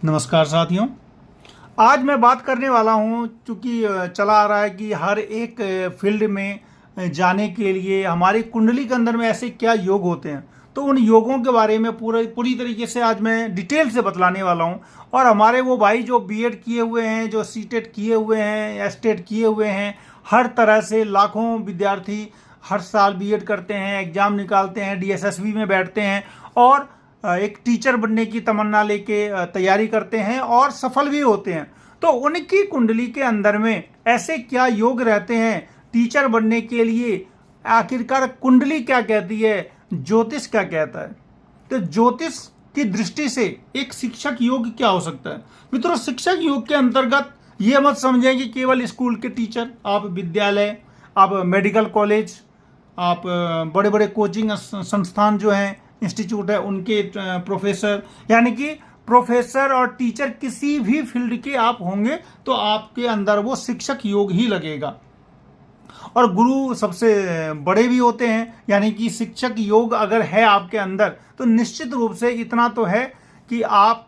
नमस्कार साथियों। आज मैं बात करने वाला हूं, चूँकि चला आ रहा है कि हर एक फील्ड में जाने के लिए हमारी कुंडली के अंदर में ऐसे क्या योग होते हैं, तो उन योगों के बारे में पूरी तरीके से आज मैं डिटेल से बतलाने वाला हूं। और हमारे वो भाई जो बीएड किए हुए हैं, जो सीटेट किए हुए हैं, एस्टेट किए हुए हैं, हर तरह से लाखों विद्यार्थी हर साल बीएड करते हैं, एग्ज़ाम निकालते हैं, डीएसएसबी में बैठते हैं और एक टीचर बनने की तमन्ना लेके तैयारी करते हैं और सफल भी होते हैं। तो उनकी कुंडली के अंदर में ऐसे क्या योग रहते हैं टीचर बनने के लिए? आखिरकार कुंडली क्या कहती है, ज्योतिष क्या कहता है? तो ज्योतिष की दृष्टि से एक शिक्षक योग क्या हो सकता है? मित्रों, शिक्षक योग के अंतर्गत ये मत समझें कि केवल स्कूल के टीचर, आप विद्यालय, आप मेडिकल कॉलेज, आप बड़े बड़े कोचिंग संस्थान जो हैं, इंस्टीट्यूट है, उनके प्रोफेसर, यानी कि प्रोफेसर और टीचर किसी भी फील्ड के आप होंगे तो आपके अंदर वो शिक्षक योग ही लगेगा। और गुरु सबसे बड़े भी होते हैं, यानी कि शिक्षक योग अगर है आपके अंदर तो निश्चित रूप से इतना तो है कि आप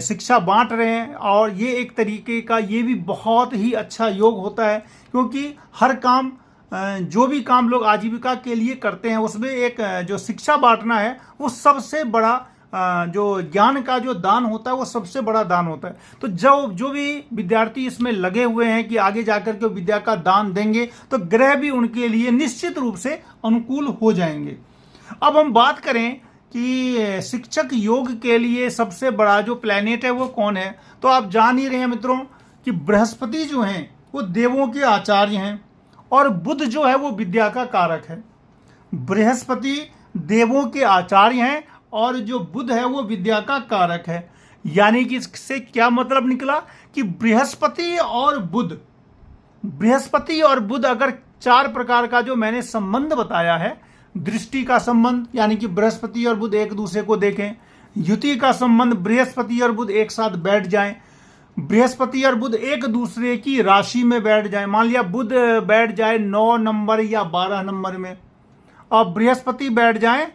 शिक्षा बांट रहे हैं। और ये एक तरीके का ये भी बहुत ही अच्छा योग होता है, क्योंकि हर काम, जो भी काम लोग आजीविका के लिए करते हैं, उसमें एक जो शिक्षा बांटना है वो सबसे बड़ा, जो ज्ञान का जो दान होता है वो सबसे बड़ा दान होता है। तो जो भी विद्यार्थी इसमें लगे हुए हैं कि आगे जाकर के विद्या का दान देंगे, तो ग्रह भी उनके लिए निश्चित रूप से अनुकूल हो जाएंगे। अब हम बात करें कि शिक्षक योग के लिए सबसे बड़ा जो प्लैनेट है वो कौन है, तो आप जान ही रहे हैं मित्रों कि बृहस्पति जो हैं वो देवों के आचार्य हैं और बुध जो है वो विद्या का कारक है। बृहस्पति देवों के आचार्य हैं और जो बुध है वो विद्या का कारक है। यानी कि इससे क्या मतलब निकला कि बृहस्पति और बुध अगर चार प्रकार का जो मैंने संबंध बताया है, दृष्टि का संबंध, यानी कि बृहस्पति और बुध एक दूसरे को देखें, युति का संबंध, बृहस्पति और बुध एक साथ बैठ जाएं, बृहस्पति और बुध एक दूसरे की राशि में बैठ जाए, मान लिया बुध बैठ जाए 9 नंबर या 12 नंबर में, और बृहस्पति बैठ जाए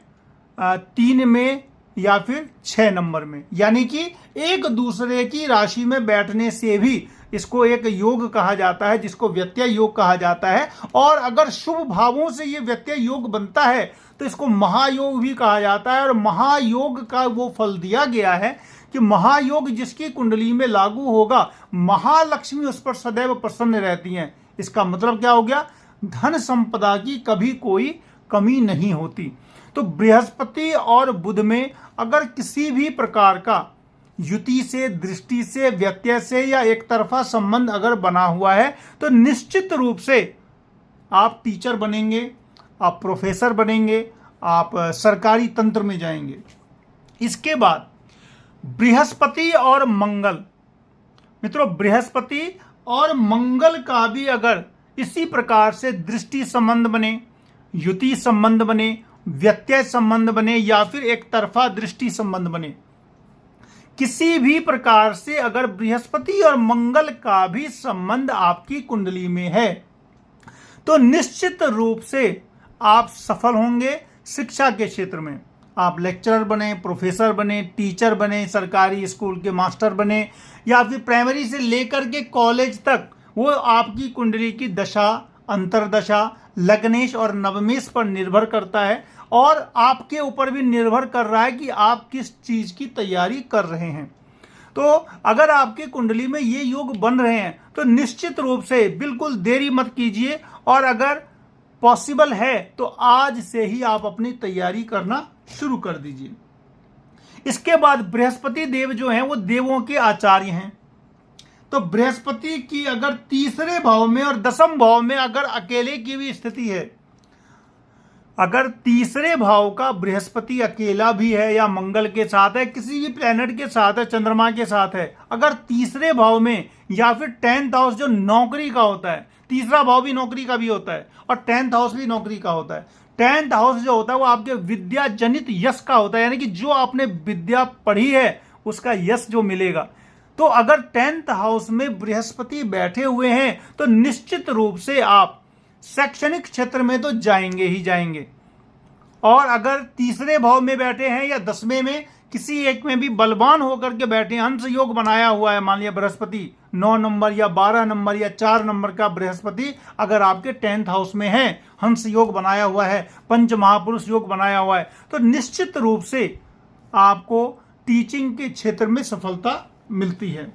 3 में या फिर 6 नंबर में, यानी कि एक दूसरे की राशि में बैठने से भी इसको एक योग कहा जाता है, जिसको व्यत्यय योग कहा जाता है। और अगर शुभ भावों से ये व्यत्यय योग बनता है तो इसको महायोग भी कहा जाता है। और महायोग का वो फल दिया गया है कि महायोग जिसकी कुंडली में लागू होगा, महालक्ष्मी उस पर सदैव प्रसन्न रहती हैं। इसका मतलब क्या हो गया? धन संपदा की कभी कोई कमी नहीं होती। तो बृहस्पति और बुध में अगर किसी भी प्रकार का युति से, दृष्टि से, व्यत्यय से या एक तरफा संबंध अगर बना हुआ है तो निश्चित रूप से आप टीचर बनेंगे, आप प्रोफेसर बनेंगे, आप सरकारी तंत्र में जाएंगे। इसके बाद बृहस्पति और मंगल, मित्रों बृहस्पति और मंगल का भी अगर इसी प्रकार से दृष्टि संबंध बने, युति संबंध बने, व्यत्यय संबंध बने या फिर एक तरफा दृष्टि संबंध बने, किसी भी प्रकार से अगर बृहस्पति और मंगल का भी संबंध आपकी कुंडली में है तो निश्चित रूप से आप सफल होंगे शिक्षा के क्षेत्र में। आप लेक्चरर बने, प्रोफेसर बने, टीचर बने, सरकारी स्कूल के मास्टर बने, या फिर प्राइमरी से लेकर के कॉलेज तक, वो आपकी कुंडली की दशा, अंतरदशा, लग्नेश और नवमेश पर निर्भर करता है। और आपके ऊपर भी निर्भर कर रहा है कि आप किस चीज की तैयारी कर रहे हैं। तो अगर आपकी कुंडली में ये योग बन रहे हैं तो निश्चित रूप से बिल्कुल देरी मत कीजिए, और अगर पॉसिबल है तो आज से ही आप अपनी तैयारी करना शुरू कर दीजिए। इसके बाद बृहस्पति देव जो हैं वो देवों के आचार्य हैं। तो बृहस्पति की अगर तीसरे भाव में और दसम भाव में अगर अकेले की भी स्थिति है, अगर तीसरे भाव का बृहस्पति अकेला भी है या मंगल के साथ है, किसी भी प्लैनेट के साथ है, चंद्रमा के साथ है, अगर तीसरे भाव में या फिर 10th हाउस जो नौकरी का होता है, तीसरा भाव भी नौकरी का भी होता है और 10th हाउस भी नौकरी का होता है। 10th हाउस जो होता है वो आपके विद्या जनित यश का होता है, यानी कि जो आपने विद्या पढ़ी है उसका यश जो मिलेगा। तो अगर 10th हाउस में बृहस्पति बैठे हुए हैं तो निश्चित रूप से आप शैक्षणिक क्षेत्र में तो जाएंगे ही जाएंगे। और अगर तीसरे भाव में बैठे हैं या 10वें में, किसी एक में भी बलवान होकर के बैठे, हंस योग बनाया हुआ है, मान लिया बृहस्पति 9 नंबर या 12 नंबर या 4 नंबर का बृहस्पति अगर आपके 10th हाउस में है, हंस योग बनाया हुआ है, पंच महापुरुष योग बनाया हुआ है, तो निश्चित रूप से आपको टीचिंग के क्षेत्र में सफलता मिलती है।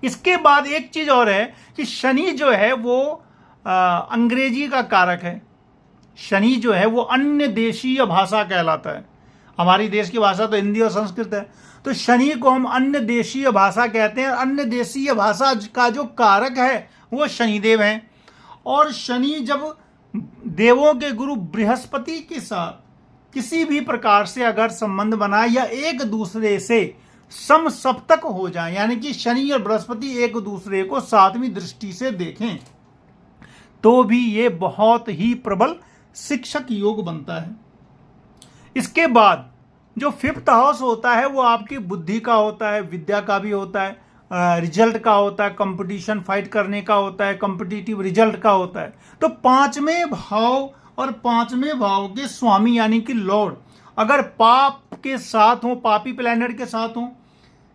इसके बाद एक चीज और है कि शनि जो है वो अंग्रेजी का कारक है। शनि जो है वो अन्य देशीय भाषा कहलाता है। हमारी देश की भाषा तो हिंदी और संस्कृत है, तो शनि को हम अन्य देशीय भाषा कहते हैं। अन्य देशीय भाषा का जो कारक है वो शनिदेव हैं। और शनि जब देवों के गुरु बृहस्पति के साथ किसी भी प्रकार से अगर संबंध बनाए या एक दूसरे से समसप्तक हो जाए, यानी कि शनि और बृहस्पति एक दूसरे को 7वीं दृष्टि से देखें, तो भी ये बहुत ही प्रबल शिक्षक योग बनता है। इसके बाद जो 5th हाउस होता है वो आपकी बुद्धि का होता है, विद्या का भी होता है, रिजल्ट का होता है, कंपटीशन फाइट करने का होता है, कॉम्पिटिटिव रिजल्ट का होता है। तो 5वें भाव और 5वें भाव के स्वामी यानी कि लॉर्ड अगर पाप के साथ हो, पापी प्लैनेट के साथ हो,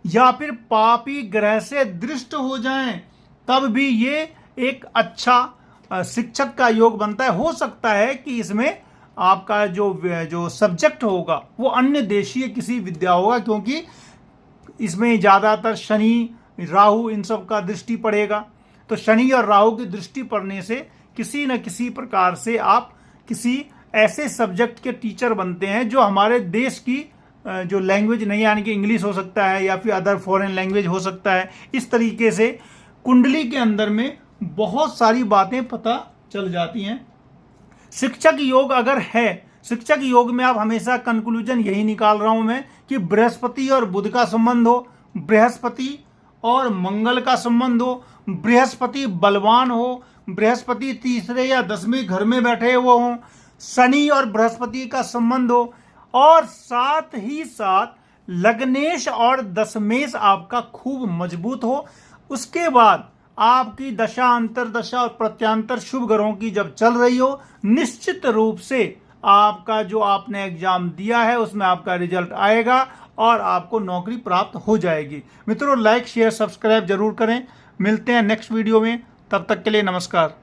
या फिर पापी ग्रह से दृष्ट हो जाएं, तब भी ये एक अच्छा शिक्षक का योग बनता है। हो सकता है कि इसमें आपका जो सब्जेक्ट होगा वो अन्य देशीय किसी विद्या होगा, क्योंकि इसमें ज़्यादातर शनि राहु इन सब का दृष्टि पड़ेगा। तो शनि और राहु की दृष्टि पड़ने से किसी न किसी प्रकार से आप किसी ऐसे सब्जेक्ट के टीचर बनते हैं जो हमारे देश की जो लैंग्वेज नहीं, यानी कि इंग्लिश हो सकता है या फिर अदर फॉरेन लैंग्वेज हो सकता है। इस तरीके से कुंडली के अंदर में बहुत सारी बातें पता चल जाती हैं। शिक्षक योग अगर है, शिक्षक योग में आप हमेशा कंक्लूजन यही निकाल रहा हूं मैं कि बृहस्पति और बुध का संबंध हो, बृहस्पति और मंगल का संबंध हो, बृहस्पति बलवान हो, बृहस्पति तीसरे या 10वें घर में बैठे हुए हों, शनि और बृहस्पति का संबंध हो, और साथ ही साथ लग्नेश और दशमेश आपका खूब मजबूत हो। उसके बाद आपकी दशा अंतरदशा और प्रत्यांतर शुभ ग्रहों की जब चल रही हो, निश्चित रूप से आपका जो आपने एग्जाम दिया है उसमें आपका रिजल्ट आएगा और आपको नौकरी प्राप्त हो जाएगी। मित्रों, लाइक शेयर सब्सक्राइब जरूर करें। मिलते हैं नेक्स्ट वीडियो में, तब तक के लिए नमस्कार।